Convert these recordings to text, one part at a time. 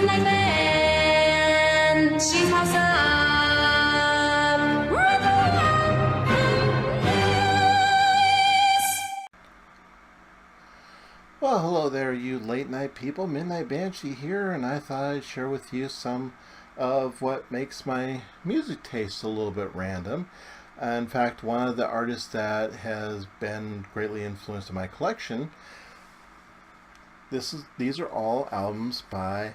Midnight Band. She's awesome. Well, hello there, you late night people. Midnight Banshee here, and I thought I'd share with you some of what makes my music taste a little bit random. In fact, one of the artists that has been greatly influenced in my collection, these are all albums by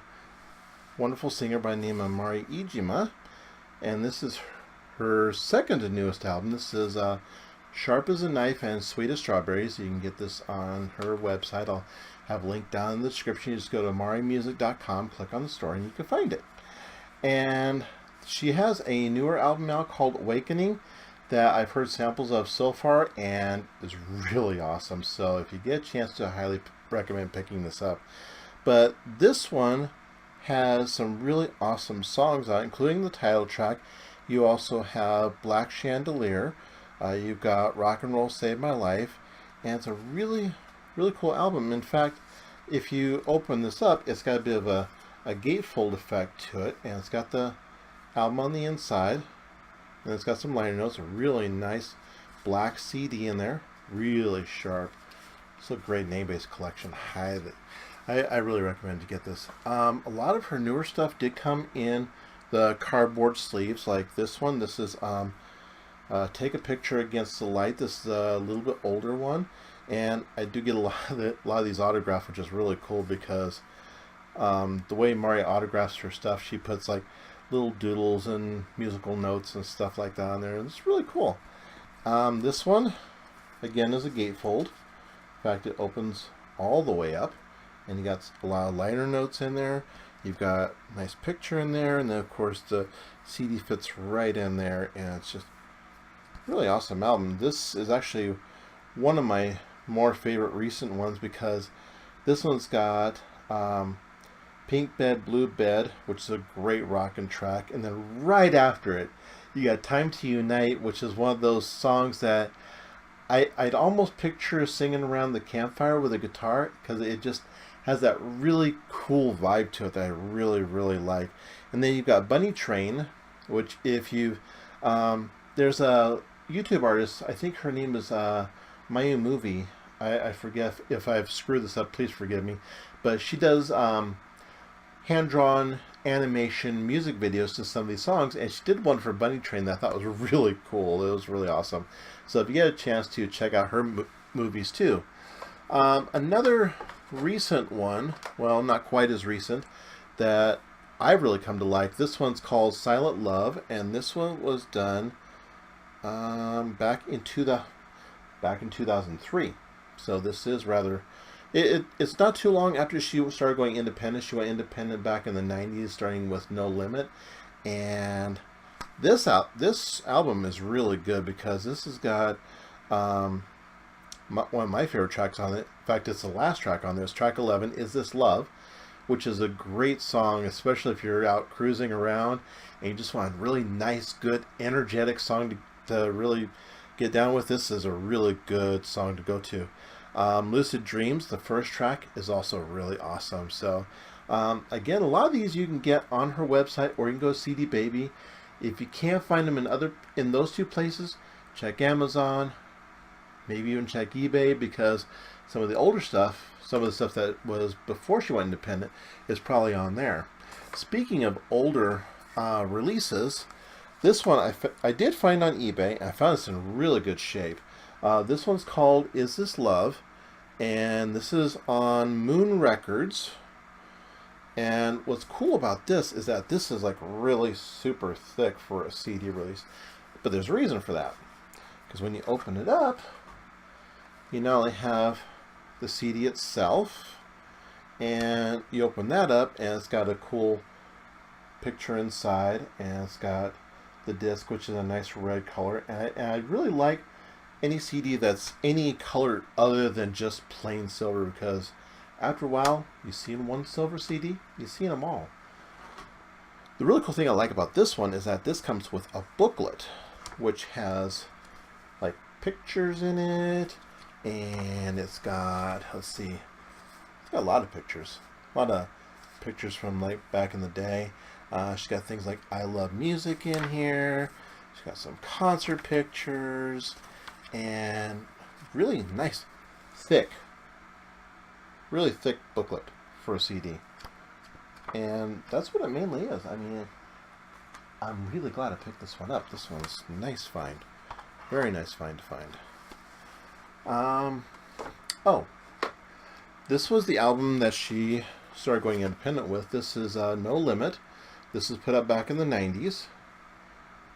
wonderful singer by the name of Mari Iijima, and this is her second to newest album. This is Sharp as a Knife and Sweet as Strawberries. You can get this on her website. I'll have a link down in the description. You just go to marimusic.com, click on the store, and you can find it. And she has a newer album now called Awakening that I've heard samples of so far, and is really awesome. So if you get a chance to, I highly recommend picking this up. But this one has some really awesome songs on it, including the title track. You also have Black Chandelier. You've got Rock and Roll Saved My Life, and it's a really, really cool album. In fact, if you open this up, it's got a bit of a gatefold effect to it, and it's got the album on the inside, and it's got some liner notes, a really nice black CD in there, really sharp. It's a great name-based collection. I really recommend to get this. A lot of her newer stuff did come in the cardboard sleeves, like this one. This is Take a Picture Against the Light. This is a little bit older one, and I do get a lot of these autographs, which is really cool because the way Mari autographs her stuff, she puts like little doodles and musical notes and stuff like that on there, and it's really cool. This one, again, is a gatefold. In fact, it opens all the way up, and you got a lot of liner notes in there. You've got a nice picture in there, and then of course the CD fits right in there, and it's just really awesome album. This is actually one of my more favorite recent ones because this one's got Pink Bed, Blue Bed, which is a great rockin' track, and then right after it, you got Time to Unite, which is one of those songs that I'd almost picture singing around the campfire with a guitar because it just has that really cool vibe to it that I really, really like. And then you've got Bunny Train, which if you there's a YouTube artist, I think her name is Mayu Movie. I forget if I've screwed this up, please forgive me. But she does hand-drawn animation music videos to some of these songs, and she did one for Bunny Train that I thought was really cool. It was really awesome. So if you get a chance to check out her movies too. Another recent one, well, not quite as recent, that I've really come to like. This one's called Silent Love, and this one was done back in 2003. So this is rather, it's not too long after she started going independent. She went independent back in the 90s, starting with No Limit, and this album is really good because this has got one of my favorite tracks on it. In fact, it's the last track on there. It's track 11, Is This Love, which is a great song, especially if you're out cruising around and you just want a really nice, good, energetic song to really get down with. This is a really good song to go to. Lucid Dreams, the first track, is also really awesome. So again, a lot of these you can get on her website, or you can go to CD Baby. If you can't find them in those two places, check Amazon, maybe even check eBay, because some of the older stuff, some of the stuff that was before she went independent, is probably on there. Speaking of older releases, this one I did find on eBay. I found this in really good shape. This one's called Is This Love, and this is on Moon Records. And what's cool about this is that this is like really super thick for a CD release. But there's a reason for that. Because when you open it up, you not only have the CD itself, and you open that up, and it's got a cool picture inside, and it's got the disc, which is a nice red color. And I really like any CD that's any color other than just plain silver, because after a while, you see one silver CD, you see them all. The really cool thing I like about this one is that this comes with a booklet, which has like pictures in it, and it's got, let's see, it's got a lot of pictures, a lot of pictures from like back in the day. She's got things like I Love Music in here. She's got some concert pictures and really nice, thick, really thick booklet for a CD. And that's what it mainly is. I mean, I'm really glad I picked this one up. This one's a nice find. Very nice find to find. Oh, this was the album that she started going independent with. This is No Limit. This is put up back in the 90s.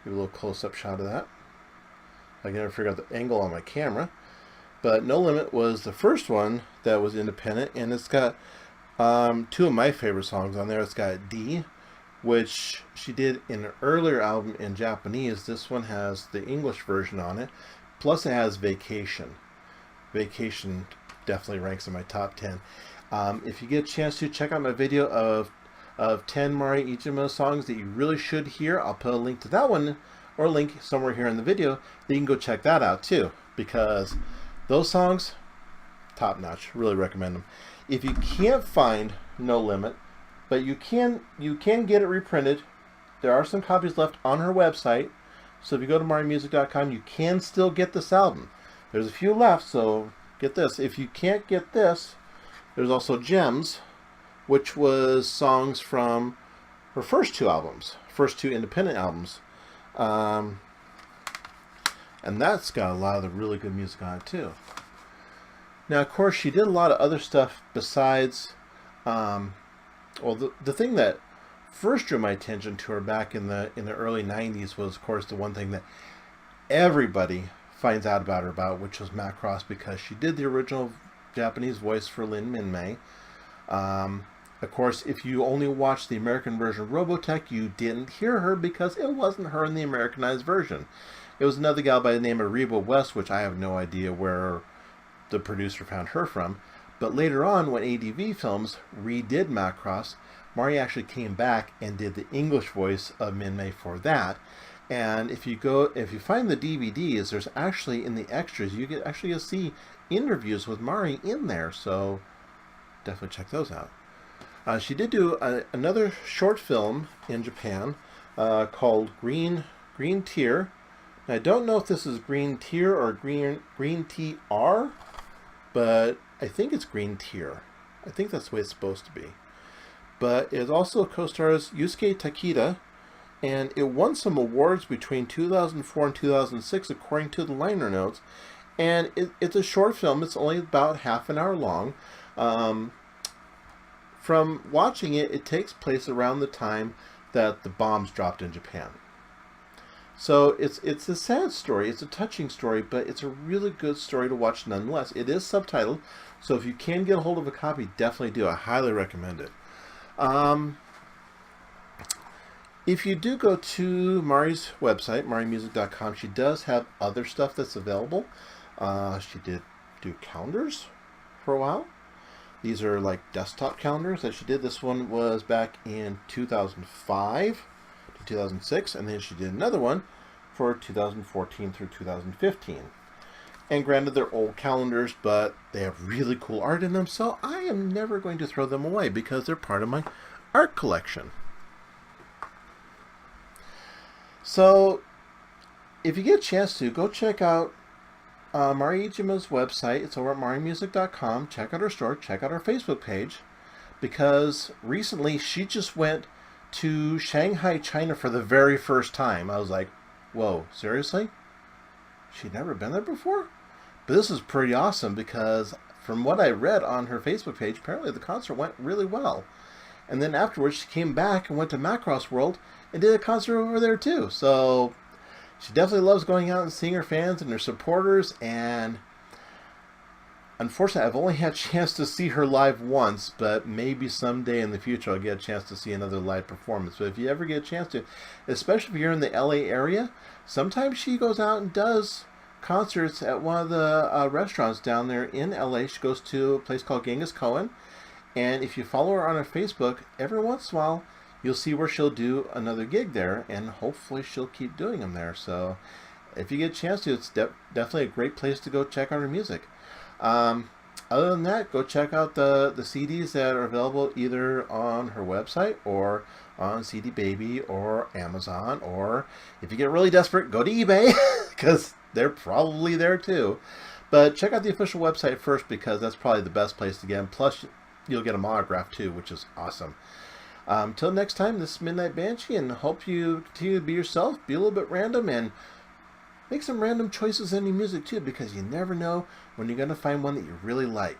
Give a little close-up shot of that. I can never figure out the angle on my camera. But No Limit was the first one that was independent, and it's got two of my favorite songs on there. It's got D, which she did in an earlier album in Japanese. This one has the English version on it. Plus it has Vacation. Vacation definitely ranks in my top 10. If you get a chance to check out my video of 10 Mari Iijima songs that you really should hear, I'll put a link to that one or a link somewhere here in the video that you can go check that out too, because those songs, top notch. Really recommend them. If you can't find No Limit, but you can get it reprinted. There are some copies left on her website, so if you go to marimusic.com, you can still get this album. There's a few left, so get this. If you can't get this, there's also Gems, which was songs from her first two albums, first two independent albums. And that's got a lot of the really good music on it too. Now, of course, she did a lot of other stuff besides, well, the thing that first drew my attention to her back in the early 90s was, of course, the one thing that everybody finds out about her which was Macross, because she did the original Japanese voice for Lin Minmay. Of course, if you only watched the American version of Robotech, you didn't hear her because it wasn't her in the Americanized version. It was another gal by the name of Reba West, which I have no idea where the producer found her from. But later on, when ADV Films redid Macross, Mari actually came back and did the English voice of Minmay for that. And if you find the DVDs, there's actually in the extras, you get actually you'll see interviews with Mari in there. So definitely check those out. She did do another short film in Japan called Green Tear. Now, I don't know if this is Green Tear or Green TR, but I think it's Green Tear. I think that's the way it's supposed to be. But it also co-stars Yusuke Takeda, and it won some awards between 2004 and 2006 according to the liner notes. And it's a short film. It's only about half an hour long. From watching it, it takes place around the time that the bombs dropped in Japan. So it's a sad story. It's a touching story, but it's a really good story to watch nonetheless. It is subtitled, so if you can get a hold of a copy, definitely do. I highly recommend it. If you do go to Mari's website, marimusic.com, she does have other stuff that's available. She did do calendars for a while. These are like desktop calendars that she did. This one was back in 2005 to 2006, and then she did another one for 2014 through 2015. And granted, they're old calendars, but they have really cool art in them, so I am never going to throw them away because they're part of my art collection. So, if you get a chance to, go check out Mari Iijima's website. It's over at marimusic.com. Check out her store. Check out her Facebook page. Because recently she just went to Shanghai, China for the very first time. I was like, whoa, seriously? She'd never been there before? But this is pretty awesome because from what I read on her Facebook page, apparently the concert went really well. And then afterwards she came back and went to Macross World and did a concert over there too. So she definitely loves going out and seeing her fans and her supporters, and unfortunately I've only had a chance to see her live once, but maybe someday in the future I'll get a chance to see another live performance. But if you ever get a chance to, especially if you're in the LA area, sometimes she goes out and does concerts at one of the restaurants down there in LA. She goes to a place called Genghis Cohen, and if you follow her on her Facebook, every once in a while you'll see where she'll do another gig there, and hopefully she'll keep doing them there. So if you get a chance to, it's definitely a great place to go check out her music. Other than that, go check out the CDs that are available either on her website or on CD Baby or Amazon, or if you get really desperate, go to eBay because they're probably there too. But check out the official website first because that's probably the best place to get them. Plus, you'll get a monograph too, which is awesome. Till next time, this is Midnight Banshee, and hope you continue to be yourself, be a little bit random, and make some random choices in your music too, because you never know when you're going to find one that you really like.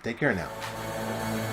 Take care now.